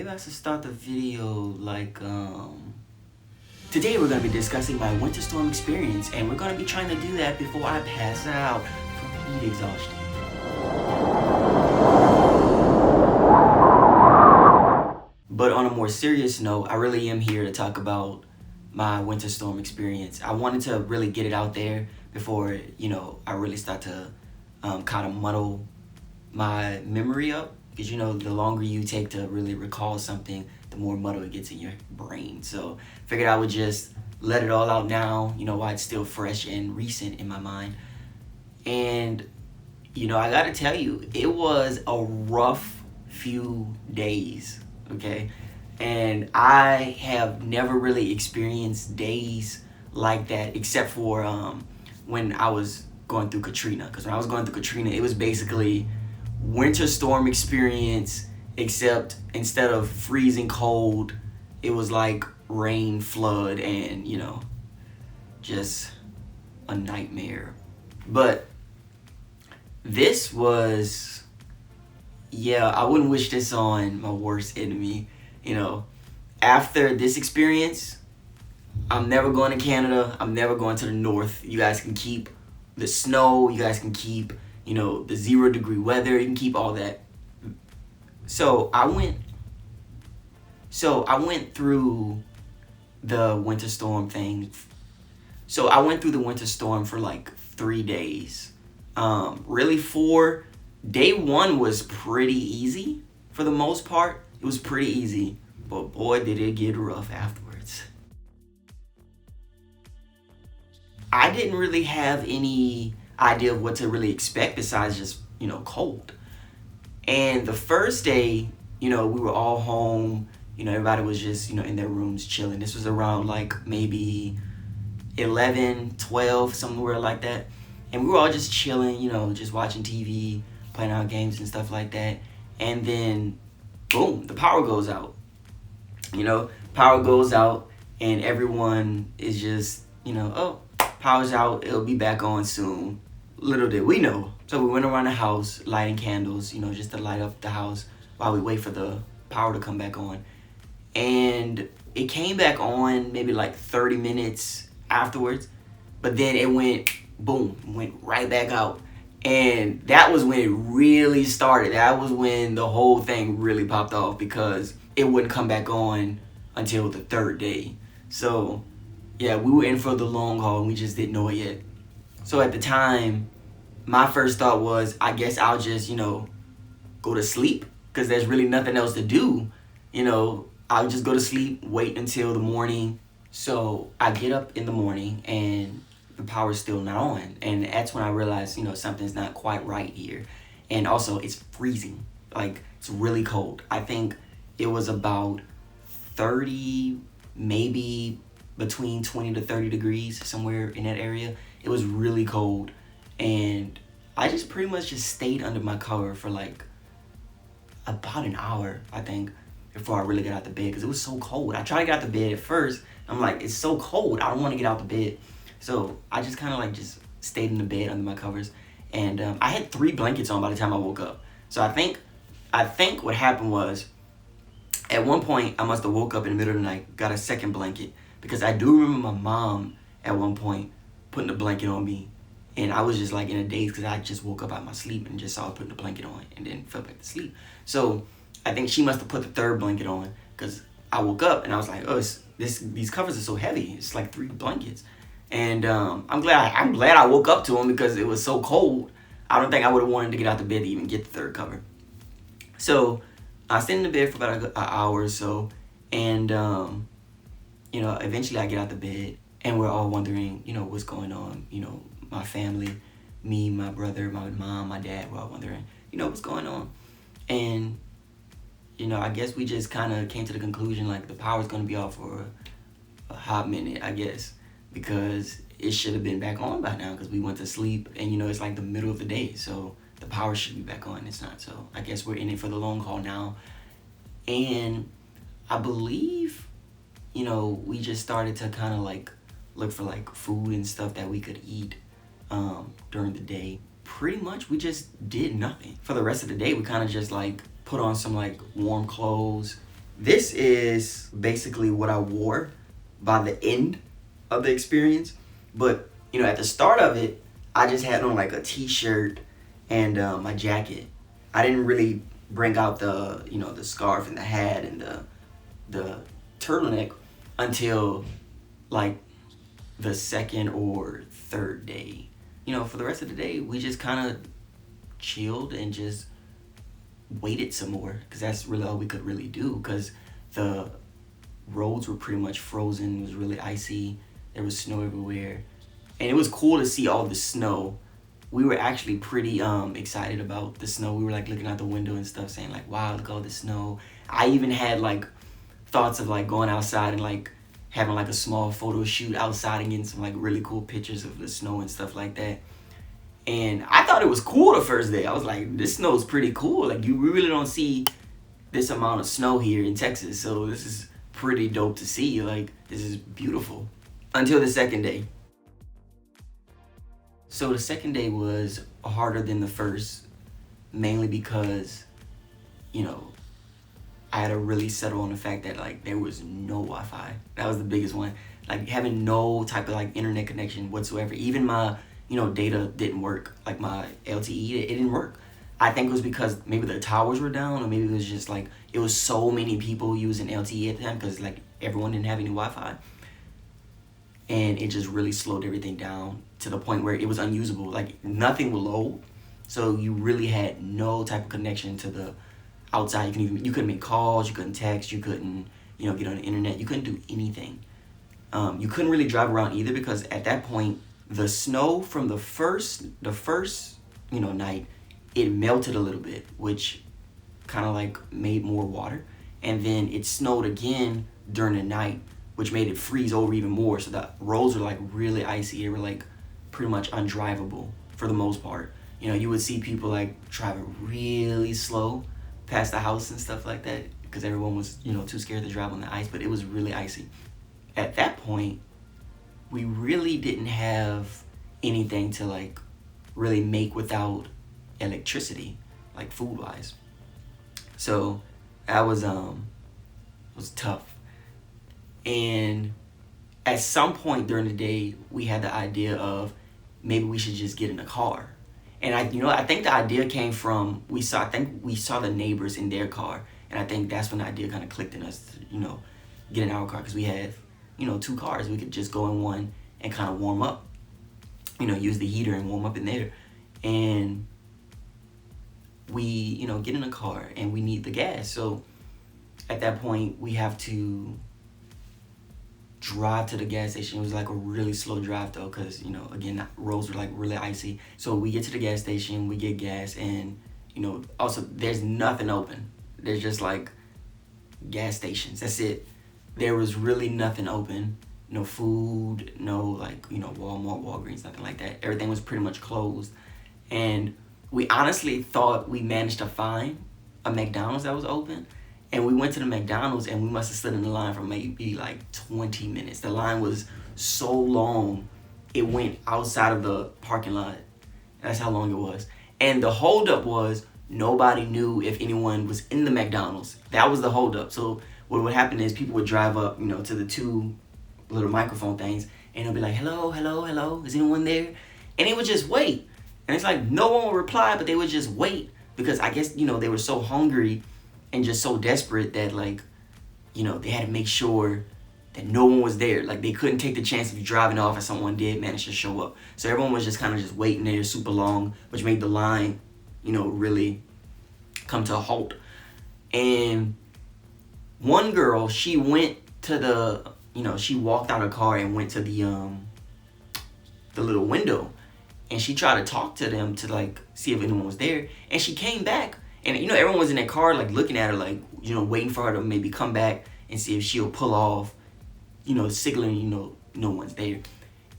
maybe I should start the video like, today we're going to be discussing my winter storm experience, and we're going to be trying to do that before I pass out from heat exhaustion. But on a more serious note, I really am here to talk about my winter storm experience. I wanted to really get it out there before, I really start to kind of muddle my memory up. Because, the longer you take to really recall something, the more muddle it gets in your brain. So figured I would just let it all out now, while it's still fresh and recent in my mind. And, I gotta tell you, it was a rough few days, okay? And I have never really experienced days like that except for when I was going through Katrina. Because when I was going through Katrina, it was basically winter storm experience, except instead of freezing cold, it was like rain, flood, and just a nightmare. But this was, I wouldn't wish this on my worst enemy. After this experience, I'm never going to Canada. I'm never going to the north. You guys can keep the snow. You guys can keep the 0-degree weather. You can keep all that. So I went through the winter storm thing. So I went through the winter storm for like 3 days. Really 4. Day 1 was pretty easy for the most part. It was pretty easy, but boy, did it get rough afterwards. I didn't really have any idea of what to really expect besides just, cold. And the first day, we were all home, everybody was just, in their rooms chilling. This was around like maybe 11, 12, somewhere like that. And we were all just chilling, just watching TV, playing our games and stuff like that. And then, boom, the power goes out. Power goes out and everyone is just, oh, power's out, it'll be back on soon. Little did we know. So we went around the house lighting candles, just to light up the house while we wait for the power to come back on. And it came back on maybe like 30 minutes afterwards, but then it went, boom, went right back out. And that was when it really started. That was when the whole thing really popped off, because it wouldn't come back on until the 3rd day. So yeah, we were in for the long haul and we just didn't know it yet. So at the time, my first thought was, I guess I'll just, go to sleep, because there's really nothing else to do. I'll just go to sleep, wait until the morning. So I get up in the morning and the power's still not on. And that's when I realized, something's not quite right here. And also, it's freezing. Like, it's really cold. I think it was about 30, maybe between 20 to 30 degrees, somewhere in that area. It was really cold. And I just pretty much just stayed under my cover for like about an hour, I think, before I really got out the bed, because it was so cold. I tried to get out the bed at first. I'm like, it's so cold, I don't want to get out the bed. So I just kind of like just stayed in the bed under my covers. And I had 3 blankets on by the time I woke up. So I think what happened was, at one point I must have woke up in the middle of the night, got a second blanket, because I do remember my mom at one point putting a blanket on me. And I was just like in a daze, because I just woke up out of my sleep and just saw her putting the blanket on and then fell back to sleep. So I think she must have put the 3rd blanket on, because I woke up and I was like, oh, these covers are so heavy. It's like 3 blankets. And I'm glad I woke up to them, because it was so cold. I don't think I would have wanted to get out the bed to even get the 3rd cover. So I stayed in the bed for about an hour or so. And, eventually I get out the bed and we're all wondering, what's going on. My family, me, my brother, my mom, my dad, we're all wondering, what's going on. And, I guess we just kind of came to the conclusion, like, the power's going to be off for a hot minute, I guess, because it should have been back on by now, because we went to sleep and, it's like the middle of the day, so the power should be back on. It's not. So I guess we're in it for the long haul now. And I believe, we just started to kind of like look for like food and stuff that we could eat during the day. Pretty much we just did nothing. For the rest of the day, we kind of just like put on some like warm clothes This is basically what I wore by the end of the experience. But, at the start of it, I just had on like a t-shirt and my jacket. I didn't really bring out the scarf and the hat and the turtleneck until like the second or third day. For the rest of the day, we just kind of chilled and just waited some more because that's really all we could really do because the roads were pretty much frozen. It was really icy. There was snow everywhere. And it was cool to see all the snow. We were actually pretty excited about the snow. We were like looking out the window and stuff saying like, wow, look at all the snow. I even had like thoughts of like going outside and like having like a small photo shoot outside and getting some like really cool pictures of the snow and stuff like that. And I thought it was cool the first day. I was like, this snow is pretty cool. Like, you really don't see this amount of snow here in Texas. So this is pretty dope to see. Like, this is beautiful. Until the second day. So the second day was harder than the first, mainly because, I had to really settle on the fact that like there was no Wi-Fi. That was the biggest one. Like having no type of like internet connection whatsoever. Even my data didn't work. Like my LTE, it didn't work. I think it was because maybe the towers were down, or maybe it was just like it was so many people using LTE at the time because like everyone didn't have any Wi-Fi, and it just really slowed everything down to the point where it was unusable. Like nothing would load, so you really had no type of connection to the outside. You couldn't make calls, you couldn't text, you couldn't get on the internet, you couldn't do anything. You couldn't really drive around either because at that point the snow from the first night, it melted a little bit, which kind of like made more water, and then it snowed again during the night, which made it freeze over even more. So the roads were like really icy. They were like pretty much undrivable for the most part. You would see people like driving really slow past the house and stuff like that because everyone was too scared to drive on the ice, but it was really icy. At that point, we really didn't have anything to like really make without electricity, like food wise. So that was tough. And at some point during the day, we had the idea of maybe we should just get in a car. And I think the idea came from we saw the neighbors in their car, and I think that's when the idea kind of clicked in us to get in our car because we had two cars. We could just go in one and kind of warm up, use the heater and warm up in there. And we get in a car and we need the gas. So at that point we have to drive to the gas station. It was like a really slow drive though because again, the roads were like really icy. So we get to the gas station, we get gas, and also there's nothing open. There's just like gas stations, that's it. There was really nothing open. No food, no like Walmart, Walgreens, nothing like that. Everything was pretty much closed. And we honestly thought we managed to find a McDonald's that was open. And we went to the McDonald's and we must have stood in the line for maybe like 20 minutes. The line was so long, it went outside of the parking lot. That's how long it was. And the holdup was nobody knew if anyone was in the McDonald's. That was the holdup. So what would happen is people would drive up, to the two little microphone things, and they'll be like, hello, hello, hello, is anyone there? And they would just wait. And it's like no one would reply, but they would just wait because I guess, they were so hungry and just so desperate that like, they had to make sure that no one was there. Like they couldn't take the chance of driving off and someone did manage to show up. So everyone was just kind of just waiting there super long, which made the line, really come to a halt. And one girl, she went to the, she walked out of her car and went to the little window, and she tried to talk to them to like see if anyone was there. And she came back, and everyone was in that car like looking at her like waiting for her to maybe come back and see if she'll pull off, signaling no one's there.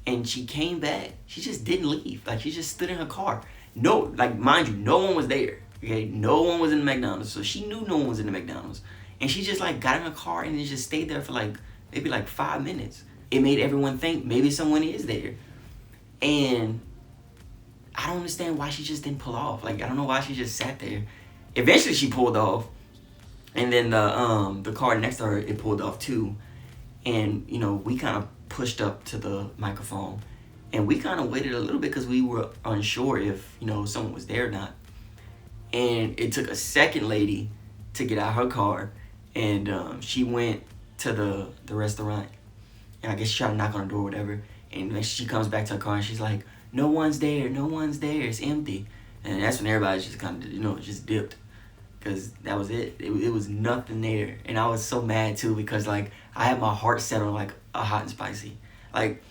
And she came back. She just didn't leave. Like she just stood in her car. No, like mind you, no one was there. Okay, no one was in the McDonald's, so she knew no one was in the McDonald's. And she just like got in her car and just stayed there for like maybe like 5 minutes. It made everyone think maybe someone is there. And I don't understand why she just didn't pull off. Like I don't know why she just sat there. Eventually she pulled off, And then the car next to her, it pulled off too. And, we kind of pushed up to the microphone. And we kind of waited a little bit because we were unsure if, someone was there or not. And it took a second lady to get out her car. And she went to the restaurant. And I guess she tried to knock on the door or whatever. And then she comes back to her car and she's like, no one's there, it's empty. And that's when everybody just kind of, just dipped. Because that was it. It was nothing there. And I was so mad too because, like, I had my heart set on, like, a hot and spicy. Like,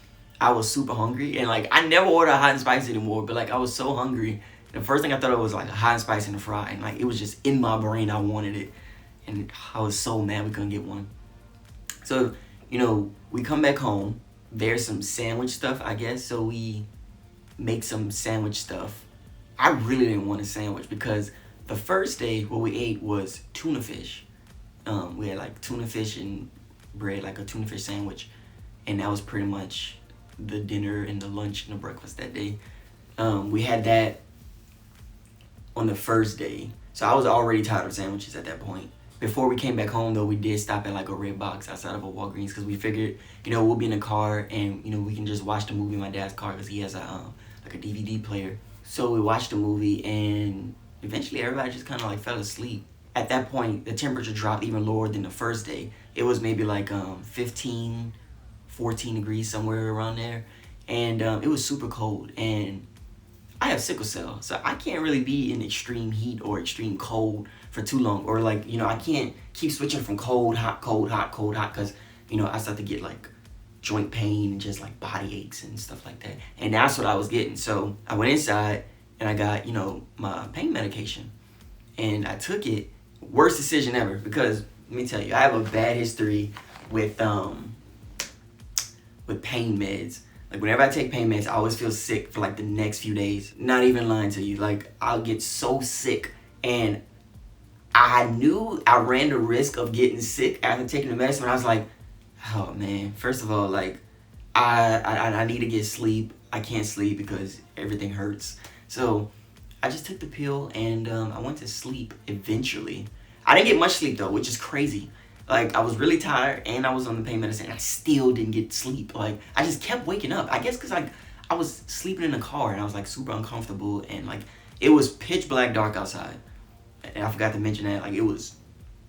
I was super hungry. And, like, I never order a hot and spicy anymore. But, like, I was so hungry. The first thing I thought of was, like, a hot and spicy and a fry. And, like, it was just in my brain. I wanted it. And I was so mad we couldn't get one. So, we come back home. There's some sandwich stuff, I guess. So we make some sandwich stuff. I really didn't want a sandwich because the first day what we ate was tuna fish. We had like tuna fish and bread, like a tuna fish sandwich. And that was pretty much the dinner and the lunch and the breakfast that day. We had that on the first day. So I was already tired of sandwiches at that point. Before we came back home, though, we did stop at like a Red Box outside of a Walgreens because we figured, we'll be in the car and, we can just watch the movie in my dad's car because he has like a DVD player. So we watched the movie and eventually everybody just kind of like fell asleep. At that point, the temperature dropped even lower than the first day. It was maybe like 15, 14 degrees, somewhere around there. And it was super cold. And I have sickle cell, so I can't really be in extreme heat or extreme cold for too long. Or like, I can't keep switching from cold, hot, cold, hot, cold, hot, because, I start to get like joint pain and just like body aches and stuff like that. And that's what I was getting. So I went inside and I got, my pain medication. And I took it. Worst decision ever because, let me tell you, I have a bad history with pain meds. Like, whenever I take pain meds, I always feel sick for, like, the next few days. Not even lying to you. Like, I'll get so sick. And I knew I ran the risk of getting sick after taking the medicine. I was like, oh, man. First of all, like, I need to get sleep. I can't sleep because everything hurts. So I just took the pill, and I went to sleep eventually. I didn't get much sleep, though, which is crazy. Like, I was really tired, and I was on the pain medicine, and I still didn't get sleep. Like, I just kept waking up. I guess because, like, I was sleeping in the car, and I was, like, super uncomfortable, and, like, it was pitch black dark outside. And I forgot to mention that, like, it was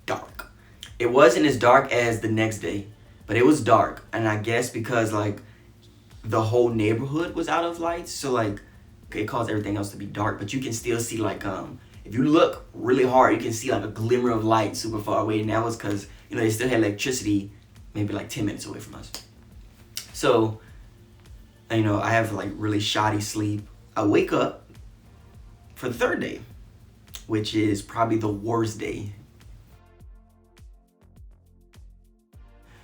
dark. It wasn't as dark as the next day, but it was dark. And I guess because, like, the whole neighborhood was out of lights, so, like, it caused everything else to be dark. But you can still see, like, if you look really hard, you can see, like, a glimmer of light super far away, and that was because, they still had electricity maybe like 10 minutes away from us. So, I have like really shoddy sleep. I wake up for the third day, which is probably the worst day.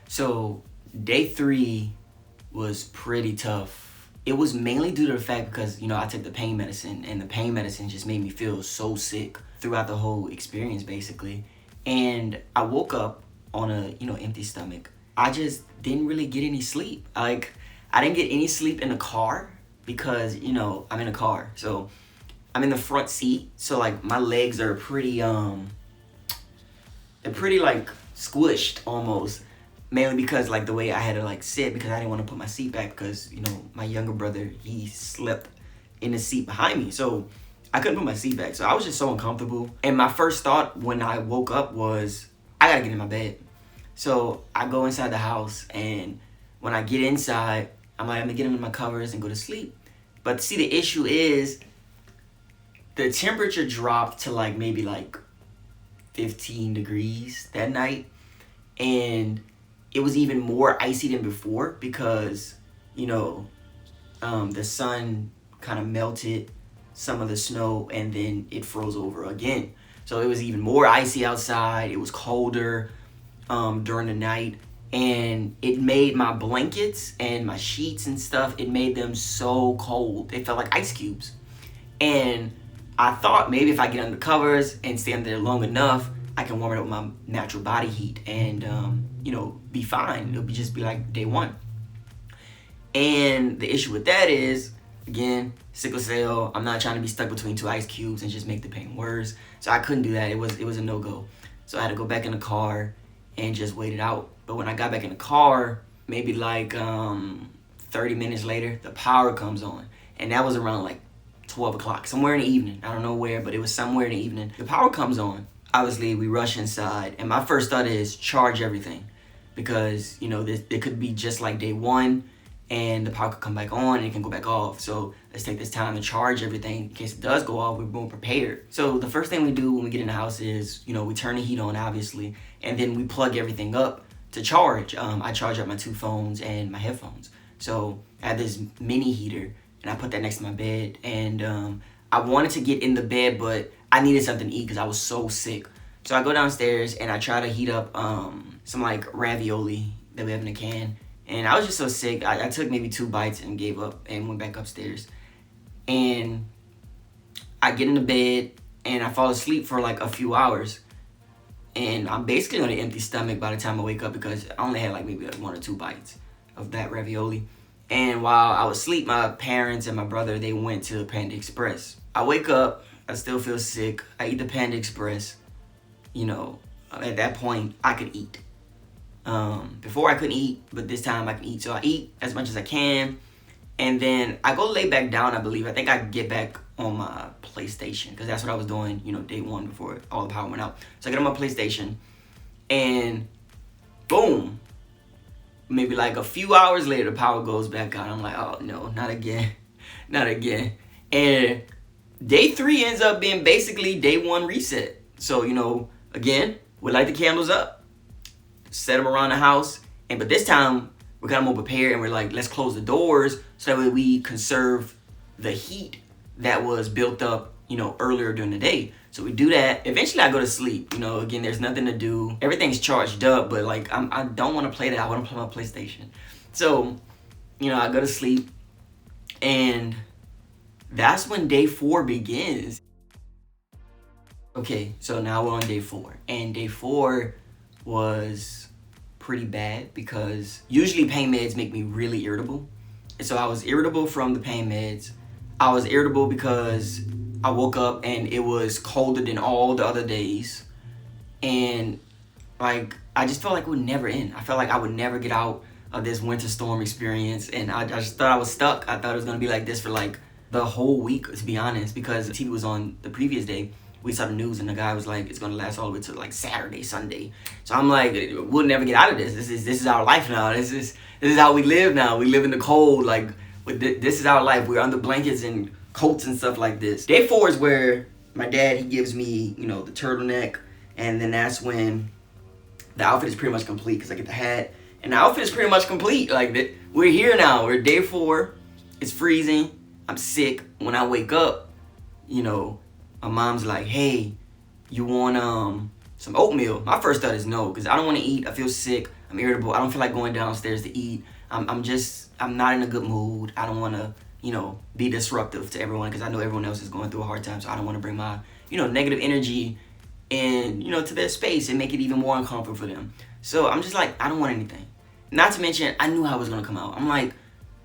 So, day 3 was pretty tough. It was mainly due to the fact because, I took the pain medicine, and the pain medicine just made me feel so sick throughout the whole experience, basically. And I woke up on a, empty stomach. I just didn't really get any sleep. Like, I didn't get any sleep in the car because, I'm in a car. So, I'm in the front seat. So, like, my legs are pretty, they're pretty, like, squished almost. Mainly because, like, the way I had to, like, sit because I didn't want to put my seat back because, my younger brother, he slept in the seat behind me. So, I couldn't put my seat back. So, I was just so uncomfortable. And my first thought when I woke up was, I gotta get in my bed. So I go inside the house, and when I get inside, I'm like, I'm gonna get into my covers and go to sleep. But see, the issue is the temperature dropped to like maybe like 15 degrees that night, and it was even more icy than before because the sun kind of melted some of the snow, and then it froze over again. So it was even more icy outside. It was colder during the night. And it made my blankets and my sheets and stuff, it made them so cold. They felt like ice cubes. And I thought maybe if I get under the covers and stay under there long enough, I can warm it up with my natural body heat and, be fine. It'll just be like day 1. And the issue with that is, again, sickle cell. I'm not trying to be stuck between 2 ice cubes and just make the pain worse. So I couldn't do that. It was a no-go. So I had to go back in the car and just wait it out. But when I got back in the car, maybe like 30 minutes later, the power comes on. And that was around like 12 o'clock, somewhere in the evening. I don't know where, but it was somewhere in the evening. The power comes on. Obviously, we rush inside. And my first thought is charge everything. Because, you know, it could be just like day one, and the power could come back on and it can go back off. So let's take this time to charge everything in case it does go off. We're more prepared. So the first thing we do when we get in the house is, you know, we turn the heat on, obviously, and then we plug everything up to charge. I charge up my 2 phones and my headphones. So I have this mini heater, and I put that next to my bed. And I wanted to get in the bed, but I needed something to eat because I was so sick. So I go downstairs and I try to heat up some like ravioli that we have in a can. And I was just so sick. I took maybe 2 bites and gave up and went back upstairs. And I get in the bed and I fall asleep for like a few hours. And I'm basically on an empty stomach by the time I wake up because I only had like maybe like 1 or 2 bites of that ravioli. And while I was asleep, my parents and my brother, they went to Panda Express. I wake up, I still feel sick. I eat the Panda Express. You know, at that point, I could eat. Before I couldn't eat, but this time I can eat. So I eat as much as I can. And then I go lay back down, I believe. I think I get back on my PlayStation because that's what I was doing, you know, day one before all the power went out. So I get on my PlayStation and boom. Maybe like a few hours later, the power goes back out. I'm like, oh no, not again. Not again. And day 3 ends up being basically day 1 reset. So, you know, again, we light the candles up, set them around the house, but this time we're kind of more prepared and we're like, let's close the doors so that way we conserve the heat that was built up, you know, earlier during the day. So we do that. Eventually I go to sleep. You know, again, there's nothing to do. Everything's charged up, but like I don't want to play that. I want to play my PlayStation. So, you know, I go to sleep and that's when day 4 begins. Okay, so now we're on day 4. And day 4 was pretty bad because usually pain meds make me really irritable. And so I was irritable from the pain meds. I was irritable because I woke up and it was colder than all the other days. And like, I just felt like it would never end. I felt like I would never get out of this winter storm experience. And I just thought I was stuck. I thought it was gonna be like this for like the whole week, to be honest, because the TV was on the previous day. We saw the news and the guy was like, it's gonna last all the way to like Saturday, Sunday. So I'm like, we'll never get out of this. This is our life now. This is how we live now. We live in the cold. Like, this is our life. We're under blankets and coats and stuff like this. Day 4 is where my dad, he gives me, you know, the turtleneck, and then that's when the outfit is pretty much complete because I get the hat, and the outfit is pretty much complete. Like, we're here now. We're day 4. It's freezing. I'm sick. When I wake up, you know, my mom's like, hey, you want some oatmeal? My first thought is no, because I don't want to eat. I feel sick. I'm irritable. I don't feel like going downstairs to eat. I'm not in a good mood. I don't want to, you know, be disruptive to everyone because I know everyone else is going through a hard time. So I don't want to bring my, you know, negative energy and, you know, to their space and make it even more uncomfortable for them. So I'm just like, I don't want anything. Not to mention, I knew how it was going to come out. I'm like,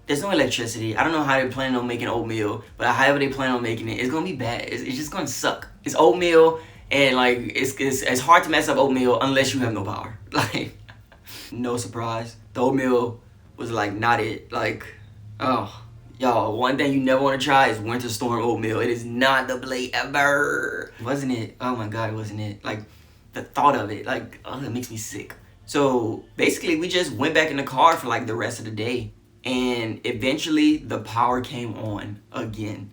there's no electricity. I don't know how they're planning on making oatmeal, but however they plan on making it, it's gonna be bad. It's just gonna suck. It's oatmeal, and like it's hard to mess up oatmeal unless you have no power. Like, no surprise, the oatmeal was like not it. Like, oh, y'all, one thing you never want to try is winter storm oatmeal. It is not the play ever. Wasn't it? Oh my God, wasn't it? Like, the thought of it, like, oh, it makes me sick. So basically, we just went back in the car for like the rest of the day. And eventually the power came on again.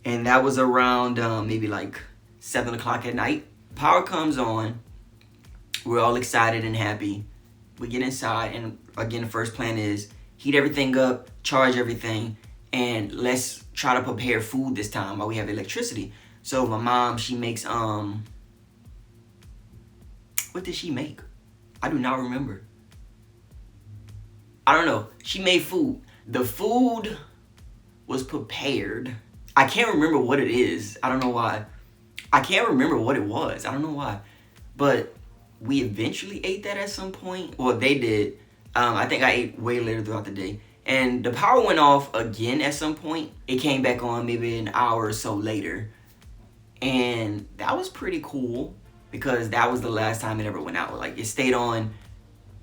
And that was around maybe like 7 o'clock at night. Power comes on. We're all excited and happy. We get inside, and again, the first plan is heat everything up, charge everything, and let's try to prepare food this time while we have electricity. So my mom, she makes, what did she make? I do not remember. I don't know. She made food. The food was prepared. I can't remember what it is. I don't know why. I can't remember what it was. I don't know why. But we eventually ate that at some point. Well, they did. I think I ate way later throughout the day. And the power went off again at some point. It came back on maybe an hour or so later. And that was pretty cool. because that was the last time it ever went out. Like, it stayed on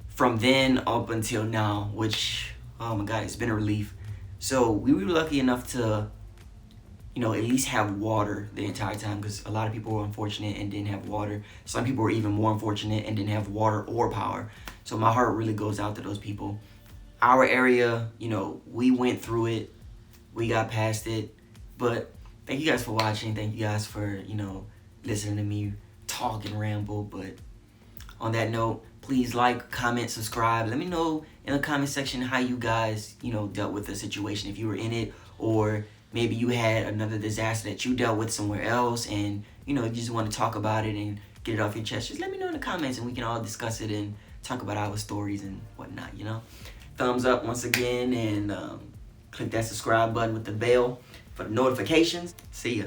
from then up until now, which, oh my God, it's been a relief. So we were lucky enough to, at least have water the entire time, because a lot of people were unfortunate and didn't have water. Some people were even more unfortunate and didn't have water or power. So my heart really goes out to those people. Our area, we went through it. We got past it. But thank you guys for watching. Thank you guys for, listening to me talk and ramble. But on that note, please like, comment, subscribe. Let me know in the comment section how you guys, dealt with the situation. If you were in it, or maybe you had another disaster that you dealt with somewhere else, and, you just want to talk about it and get it off your chest. Just let me know in the comments, and we can all discuss it and talk about our stories and whatnot, Thumbs up once again, and click that subscribe button with the bell for the notifications. See ya.